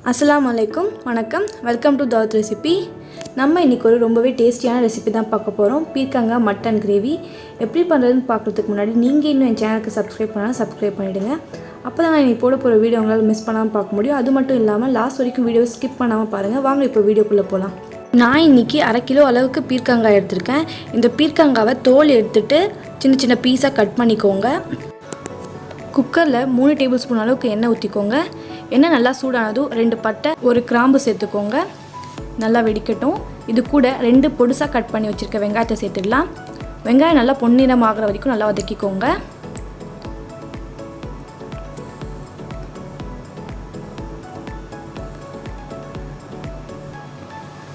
அஸ்ஸலாமு அலைக்கும் வணக்கம் வெல்கம் டு தாவத் ரெசிபி. நம்ம இன்றைக்கி ஒரு ரொம்பவே டேஸ்டியான ரெசிபி தான் பார்க்க போகிறோம். பீர்க்கங்காய் மட்டன் கிரேவி எப்படி பண்ணுறதுன்னு பார்க்குறதுக்கு முன்னாடி நீங்கள் இன்னும் என் சேனலுக்கு சப்ஸ்கிரைப் பண்ணால் சப்ஸ்கிரைப் பண்ணிவிடுங்க. அப்போ தான் நான் போட போகிற வீடியோ உங்களால் மிஸ் பண்ணாமல் பார்க்க முடியும். அது மட்டும் இல்லாமல் லாஸ்ட் வரைக்கும் வீடியோ ஸ்கிப் பண்ணாமல் பாருங்கள். வாங்க இப்போ வீடியோக்குள்ளே போகலாம். நான் இன்றைக்கி 1/2 கிலோ அளவுக்கு பீர்க்கங்காய் எடுத்திருக்கேன். இந்த பீர்க்கங்காவை தோல் எடுத்துகிட்டு சின்ன சின்ன பீஸாக கட் பண்ணிக்கோங்க. குக்கரில் 3 டேபிள் ஸ்பூன் அளவுக்கு எண்ணெய் ஊற்றிக்கோங்க. எண்ணெய் நல்லா சூடானதும் 2 பட்டை 1 கிராம்பு சேர்த்துக்கோங்க. நல்லா வெடிக்கட்டும். இது கூட 2 பொடுசாக கட் பண்ணி வச்சுருக்க வெங்காயத்தை சேர்த்துடலாம். வெங்காயம் நல்லா பொன்னிறம் ஆகிற வரைக்கும் நல்லா வதக்கிக்கோங்க.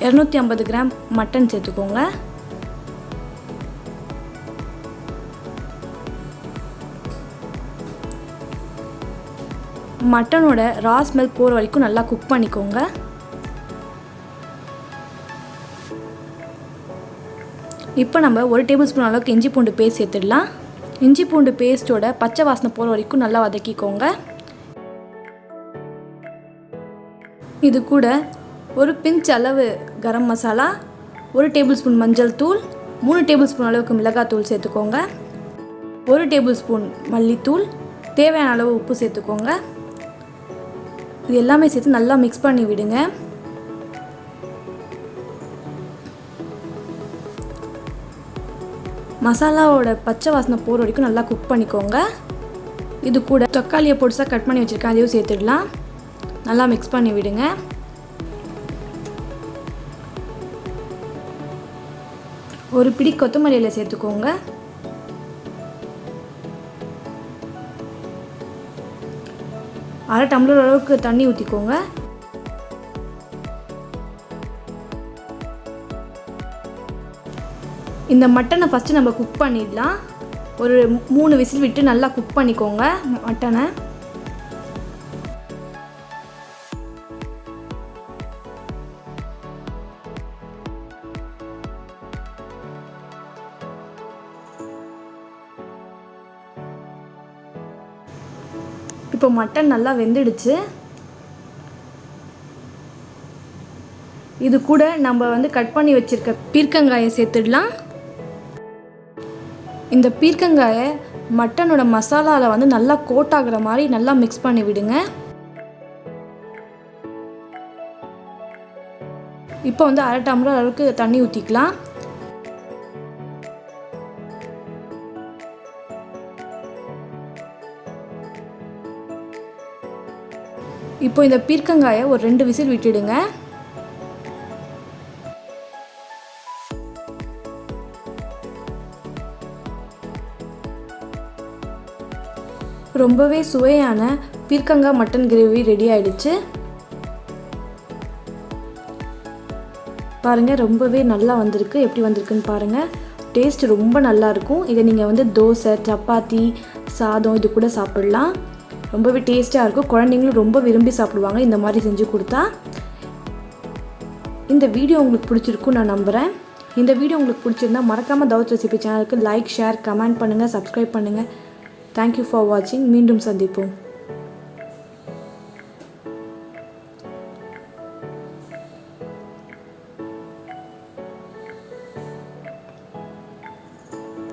$250 கிராம் மட்டன் சேர்த்துக்கோங்க. மட்டனோட ரா ஸ்மெல் போகிற வரைக்கும் நல்லா குக் பண்ணிக்கோங்க. இப்போ நம்ம 1 டேபிள் ஸ்பூன் அளவுக்கு இஞ்சி பூண்டு பேஸ்ட் சேர்த்துடலாம். இஞ்சி பூண்டு பேஸ்ட்டோட பச்சை வாசனை போகிற வரைக்கும் நல்லா வதக்கிக்கோங்க. இது கூட ஒரு பிஞ்ச் அளவு கரம் மசாலா, 1 டேபிள் ஸ்பூன் மஞ்சள் தூள், 3 டேபிள் ஸ்பூன் அளவுக்கு மிளகாத்தூள் சேர்த்துக்கோங்க. 1 டேபிள் ஸ்பூன் மல்லித்தூள், தேவையான அளவு உப்பு சேர்த்துக்கோங்க. இது எல்லாமே சேர்த்து நல்லா மிக்ஸ் பண்ணி விடுங்க. மசாலாவோட பச்சை வாசனை போகிற வரைக்கும் நல்லா குக் பண்ணிக்கோங்க. இது கூட தக்காளியை பொடிசாக கட் பண்ணி வச்சுருக்கேன், அதையும் சேர்த்துடலாம். நல்லா மிக்ஸ் பண்ணி விடுங்க. ஒரு பிடி கொத்தமல்லி இலை சேர்த்துக்கோங்க. அரை டம்ளர் அளவுக்கு தண்ணி ஊற்றிக்கோங்க. இந்த மட்டனை ஃபஸ்ட்டு நம்ம குக் பண்ணிடலாம். ஒரு 3 விசில் விட்டு நல்லா குக் பண்ணிக்கோங்க மட்டனை. இப்போ மட்டன் நல்லா வெந்துடுச்சு. இது கூட நம்ம கட் பண்ணி வச்சுருக்க பீர்க்கங்காயை சேர்த்துடலாம். இந்த பீர்க்கங்காயை மட்டனோட மசாலாவில் நல்லா கோட் ஆகுற மாதிரி நல்லா மிக்ஸ் பண்ணி விடுங்க. இப்போ அரை டம்ளர் அளவுக்கு தண்ணி ஊற்றிக்கலாம். இப்போ இந்த பீர்க்கங்காயை ஒரு 2 விசில் விட்டுடுங்க. ரொம்பவே சுவையான பீர்க்கங்காய் மட்டன் கிரேவி ரெடி ஆயிடுச்சு. பாருங்கள், ரொம்பவே நல்லா வந்திருக்கு. எப்படி வந்திருக்குன்னு பாருங்கள். டேஸ்ட் ரொம்ப நல்லா இருக்கும். இதை நீங்கள் தோசை, சப்பாத்தி, சாதம் இது கூட சாப்பிடலாம். ரொம்பவே டேஸ்ட்டாக இருக்கும். குழந்தைங்களும் ரொம்ப விரும்பி சாப்பிடுவாங்க இந்த மாதிரி செஞ்சு கொடுத்தா. இந்த வீடியோ உங்களுக்கு பிடிச்சிருக்கும் நான் நம்புகிறேன். இந்த வீடியோ உங்களுக்கு பிடிச்சிருந்தா மறக்காமல் தாவத் ரெசிபி சேனலுக்கு லைக், ஷேர், கமெண்ட் பண்ணுங்கள், சப்ஸ்கிரைப் பண்ணுங்கள். தேங்க்யூ ஃபார் வாட்சிங். மீண்டும் சந்திப்போம்.